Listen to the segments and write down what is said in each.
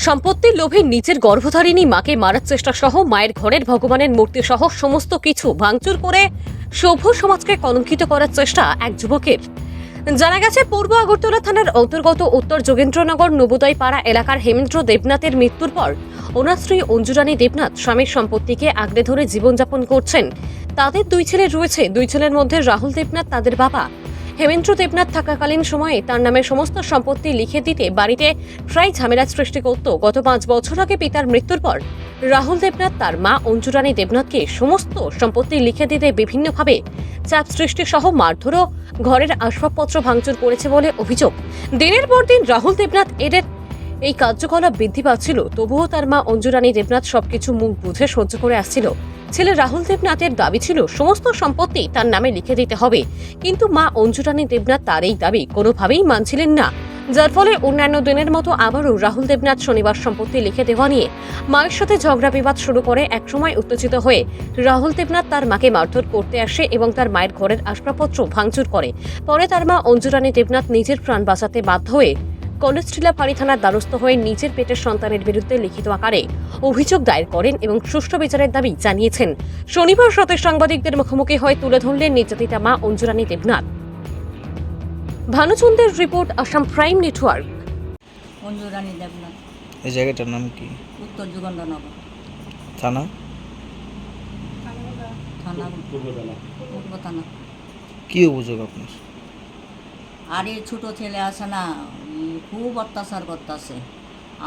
সম্পত্তির লোভে নিজের গর্ভধারিণী মাকে মারার চেষ্টা সহ মায়ের ঘরের ভগবানের মূর্তি সহ সমস্ত কিছু ভাঙচুর করে সভ্য সমাজকে কলঙ্কিত করার চেষ্টা এক যুবকের। জানা গেছে, পূর্ব আগরতলা থানার অন্তর্গত উত্তর যোগেন্দ্রনগর নবোদয় পাড়া এলাকার হেমেন্দ্র দেবনাথের মৃত্যুর পর ওনার স্ত্রী অঞ্জুরানী দেবনাথ স্বামীর সম্পত্তিকে আঁকড়ে ধরে জীবনযাপন করছেন। তাদের দুই ছেলে রয়েছে। দুই ছেলের মধ্যে রাহুল দেবনাথ তাদের বাবা। হেমেন্দ্র দেবনাথ থাকাকালীন সময়ে তার নামে সমস্ত সম্পত্তি লিখে দিতে বাড়িতে প্রায় ঝামেলার সৃষ্টি করত। গত 5 বছর আগে পিতার মৃত্যুর পর রাহুল দেবনাথ তার মা অঞ্জুরানী দেবনাথকে সমস্ত সম্পত্তি লিখে দিতে বিভিন্নভাবে চাপ সৃষ্টি সহ মারধরও, ঘরের আসবাবপত্র ভাঙচুর করেছে বলে অভিযোগ। দিনের পর দিন রাহুল দেবনাথ এদের এই কার্যকলাপ বৃদ্ধি পাচ্ছিল, তবুও তার মা অঞ্জুরানী দেবনাথ সবকিছু মুখ বুঝে সহ্য করে আসছিল। ছেলে রাহুল দেবনাথের দাবি ছিল সমস্ত সম্পত্তি তার নামে লিখে দিতে হবে, কিন্তু মা অঞ্জুরানী দেবনাথ তার এই দাবি কোনোভাবেই মানছিলেন না, যার ফলে অন্যান্য দিনের মতো আবারও রাহুল দেবনাথ শনিবার সম্পত্তি লিখে দেওয়া নিয়ে মায়ের সাথে ঝগড়া বিবাদ শুরু করে। একসময় উত্তেজিত হয়ে রাহুল দেবনাথ তার মাকে মারধর করতে আসে এবং তার মায়ের ঘরের আসবাবপত্র ভাঙচুর করে। পরে তার মা অঞ্জুরানী দেবনাথ নিজের প্রাণ বাঁচাতে বাধ্য হয়ে কলেজটিলা ফাঁড়ি থানার দ্বারস্থ হয়ে নিজের পেটের সন্তানের বিরুদ্ধে লিখিত আকারে অভিযোগ দায়ের করেন এবং সুষ্ঠু বিচারের দাবি জানিয়েছেন। শনিবার রাতে সাংবাদিকদের মুখোমুখি হয়ে তুলে ধরলেন নির্যাতিতা মা অঞ্জুরানী দেবনাথ। ভানুচন্দ্রের report, Assam prime network. Anjurani Debnath, এই জায়গাটার নাম কি? উত্তর যোগেন্দ্রনগর থানা? থানা পূর্ব থানা। কি অভিযোগ আপনার? আরে ছোট ছেলে আছে না, খুব অত্যাচার করতেছে।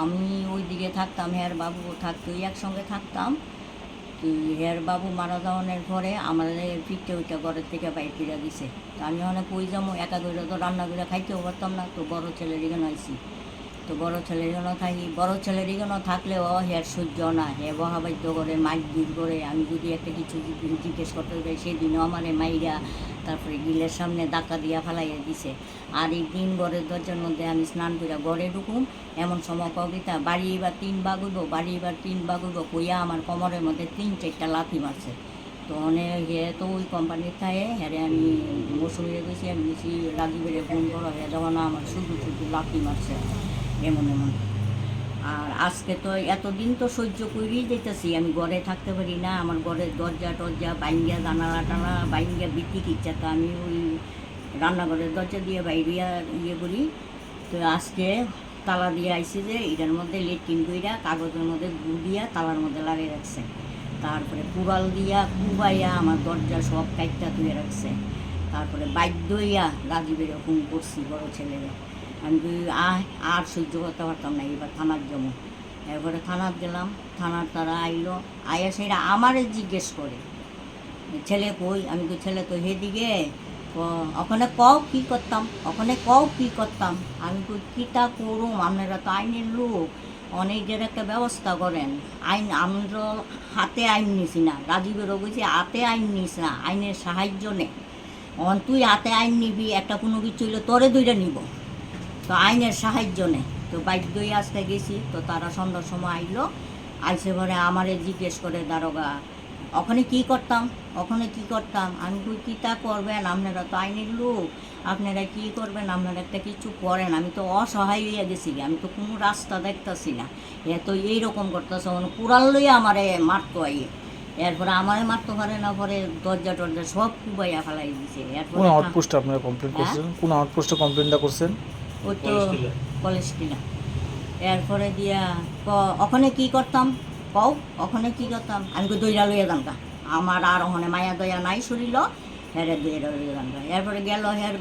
আমি ওই দিকে থাকতাম, হের বাবু থাকতো, একসঙ্গে থাকতাম। তো হের বাবু মারা যাওয়ার পরে আমাদের ফিরতে ওইটা ঘরের থেকে বাইর করে দিছে। তো আমি অনেক ওই যাবো, একা করে তো রান্না করে খাইতেও পারতাম না। তো বড় ছেলের এখানে আইসি, তো বড় ছেলের জন্য থাকি। বড় ছেলের এখানে থাকলেও হের সহ্য না, হে বহাবাদ্য করে মাইক দূর করে। আমি যদি একটা কিছু জিজ্ঞেস করতে যাই, সেদিনও আমার মাইরা তারপরে গিলের সামনে ধাক্কা দিয়া ফেলাইয়া দিছে। আর এই দিন ঘরের দরজার মধ্যে আমি স্নান করে ঘরে ঢুকুম, এমন সময় কবিতা বাড়ি এবার 3 ভাগ হইব, বাড়ি এবার 3 ভাগ হইব কইয়া আমার কোমরের মধ্যে 3-4টা লাথি মারছে। তো অনেক হে তো ওই কোম্পানির থাকে, হ্যারে আমি মৌসুমিরে গেছি, আমি গেছি রাজীবের ফোন করা হয়ে যাওয়া না, আমার শুধু শুধু লাথি মারছে এমন এমন। আর আজকে তো এতদিন তো সহ্য করেই যেতেছি, আমি ঘরে থাকতে পারি না। আমার ঘরের দরজা টরজা বাইঙ্গা, জানালা টানা বাইঙ্গা বিক্রি ইচ্ছা, তো আমি ওই রান্নাঘরের দরজা দিয়ে বাইরিয়া করি। তো আজকে তালা দিয়ে আইসি যে এটার মধ্যে লেট্রিন কইরা কাগজের মধ্যে গু দিয়া তালার মধ্যে লাগিয়ে রাখছে। তারপরে কুড়াল দিয়া কুবাইয়া আমার দরজা সব কাইটটা ধুয়ে রাখছে। তারপরে বাধ্য হইয়া রাজীবের ফোন করছি বড় ছেলেরা। আমি আর সহ্য করতে পারতাম না, এবার থানার জমো। এরপরে থানার গেলাম, থানার তারা আইলো, আয়া সেটা আমারে জিজ্ঞেস করে ছেলে কই। আমি কই ছেলে তো হেদিকে, ওখানে কও কী করতাম, ওখানে কও কী করতাম। আমি কই কীটা করুম, আপনারা তো আইনের লোক, অনেকের একটা ব্যবস্থা করেন। আইন আমরা হাতে আইন নিছি না, রাজীবেরও বলছি হাতে আইন নিস না, আইনের সাহায্য নে। তুই হাতে আইন নিবি, একটা কোনো কিছু হইলে তোরে দুইটা নিব, তো আইনের সাহায্য নে। তো বাধ্যই আজকে গেছি, তো তারা সন্ধ্যার সময় আইলো, আইসে পরে আমারে জিজ্ঞেস করে দারোগা ওখানে কি করতাম, ওখানে কি করতাম। আমি কই কীটা করবেন, আপনারা তো আইনের লোক, আপনারা কি করবেন, আপনারা একটা কিছু করেন। আমি তো অসহায় হইয়া গেছি, আমি তো কোনো রাস্তা দেখতেছি না। এ তো এইরকম করতেছে, মানে কুড়াল লইয়া আমারে মারতো আইয়ে। এরপরে আমারে মারতে পারে না, পরে দরজা টরজা সব কুবাইয়া ফেলাই দিছে। এরপরে কোন আউটপোস্টে আপনারা কমপ্লেন করছেন? কোন আউটপোস্টে কমপ্লেনটা করছেন? ওই তো কলেজ টিলা। এরপরে দিয়া ওখানে কি করতাম কও, ওখানে কি করতাম। আমি কই দইরা লইয়া দামটা, আমার আর ওখানে মায়া দয়া নাই শরীর, হেরে দইরা লইয়া দামটা। এরপরে গেল হের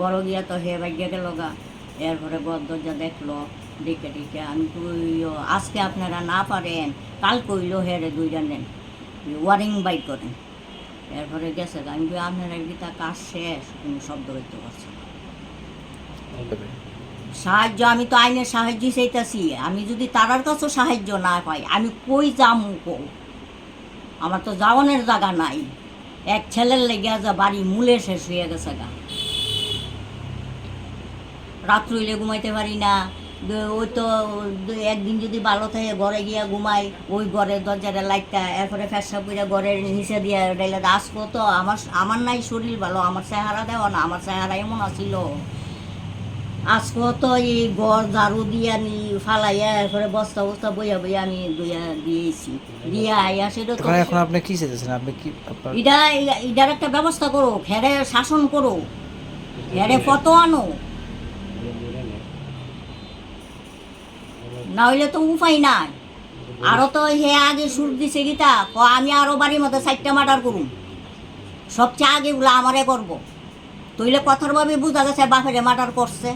বড় গিয়া তো হে বাগিয়া গেল গা। এরপরে দরজা দেখলো, দেখে টেকে আমি কই আজকে আপনারা না পারেন, কাল কইলো হেরে দইরা নেন, ওয়ারিং বাই করেন। এরপরে গেছে, আমি কই আপনারা গীতা কাজ শেষ, কোনো শব্দ হইতে পারছে না। সাহায্য আমি তো আইনের সাহায্য চাইতেছি, আমি যদি তারার কাছেও সাহায্য না পাই আমি কই যামু কও, আমার তো যাওয়ানোর জায়গা নাই। এক ছেলের লেগে যা বাড়ি মূলে শেষ হয়ে গেছে গা, রাত্র হইলে ঘুমাইতে পারি না। ওই তো একদিন যদি ভালো থাকে ঘরে গিয়া ঘুমাই, ওই ঘরের দরজাটা লাইটটা, এরপরে ফ্যাসা পুরা ঘরের নিচে দিয়ে ডাইলে আসবো। তো আমার নাই শরীর ভালো, আমার চেহারা দেওয়া না, আমার চেহারা এমন আছিল। আজকে তো এই ঘর ঝাড়ু দিয়ে আমি ফালাইয়া এরপরে বস্তা বস্তা বইয়া বইয়া আমি দিয়েছি দিয়ে আইয়া সেটা তো এখন এখন আপনি কি চাইতেছেন? আপনি কি আপনার এটার একটা ব্যবস্থা করো, ঘেরে শাসন করো, ঘেরে কত আনো, না হইলে তো উপায় নাই। আরো তো হে আগে সুর দিছে গীতা আমি আরো বাড়ির মধ্যে 4টা মার্ডার করুম, সবচেয়ে আগে গুলো আমারে করবো। তইলে কথার ভাবে বোঝা গেছে বাপেরে মার্ডার করছে।